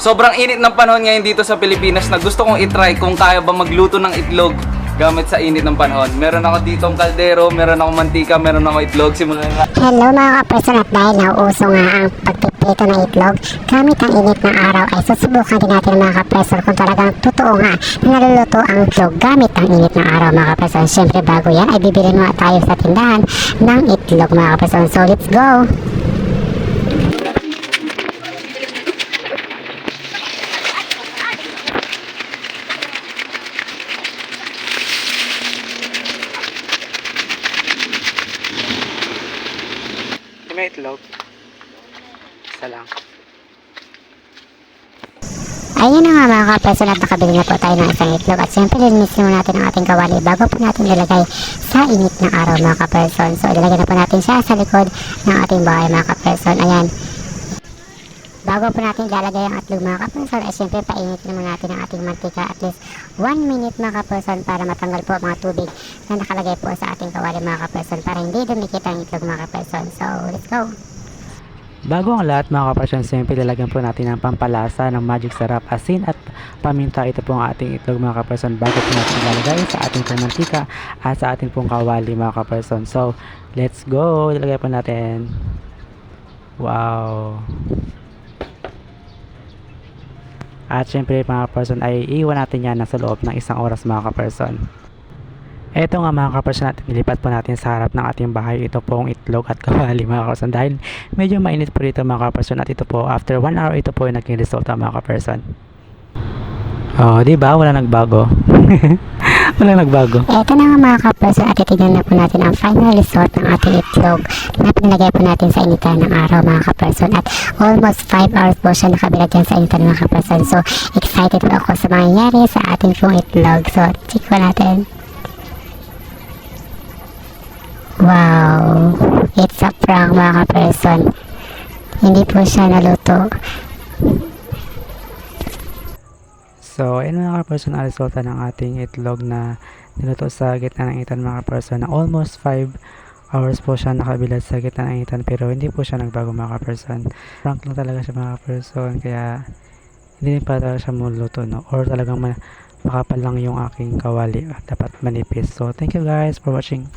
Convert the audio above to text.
Sobrang init ng panahon ngayon dito sa Pilipinas na gusto kong itry kung kaya ba magluto ng itlog gamit sa init ng panahon. Meron ako ditong kaldero, meron ako mantika, meron ako itlog. Simulan na. Hello mga kaperson, at dahil nauuso nga ang pagpiprito ng itlog gamit ang init ng araw ay susubukan din natin mga kaperson kung talagang totoo nga na naluluto ang itlog gamit ang init ng araw mga kaperson. Siyempre bago yan ay bibili nga tayo sa tindahan ng itlog mga kaperson. So let's go! May itlog. Isa lang. Ayun na nga mga kaperson, at nakabili na po tayo ng isang itlog. At siyempre linisin mo natin ang ating kawali bago po natin ilagay sa init ng araw mga kaperson. So ilalagay na po natin siya sa likod ng ating bahay mga kaperson. Ayan. Bago po natin ilalagay ang itlog mga kaperson ay siyempre painit naman natin ang ating mantika at least 1 minute mga kaperson para matanggal po ang mga tubig na nakalagay po sa ating kawali mga kaperson para hindi dumikit ang itlog mga kaperson. So let's go! Bago ang lahat mga kaperson, siyempre lalagyan po natin ng pampalasa ng magic sarap, asin at paminta. Ito po ang ating itlog mga kaperson bago po natin ilalagay sa ating pong mantika at sa ating pong kawali mga kaperson. So let's go! Ilalagay po natin. Wow! At syempre mga kaperson ay iwan natin yan nasa loob ng 1 oras mga kaperson. Ito nga mga kaperson, natin nilipat po natin sa harap ng ating bahay ito pong itlog at kawali mga kaperson dahil medyo mainit po dito mga kaperson. At ito po after 1 hour ito po yung naging resulta mga kaperson. Oh, di ba? Wala nagbago. Wala nagbago. Ito na nga mga kaperson, at titignan na po natin ang final result ng ating itlog na pinalagay po natin sa initan ng araw mga kaperson. At almost 5 hours po siya nakabilad dyan sa initan mga kaperson. So excited po ako sa mangyayari sa ating pong itlog. So check po natin. Wow! It's a prank mga kaperson. Hindi po siya naluto. So, ayun mga kaperson ang resulta ng ating itlog na niluto sa gitna ng initan mga kaperson. Almost 5 hours po siya nakabilad sa gitna ng initan pero hindi po siya nagbago mga kaperson. Prank lang talaga siya mga kaperson kaya hindi pa talaga siya muluto, no? Or talagang makapal lang yung aking kawali. Dapat manipis. So, thank you guys for watching.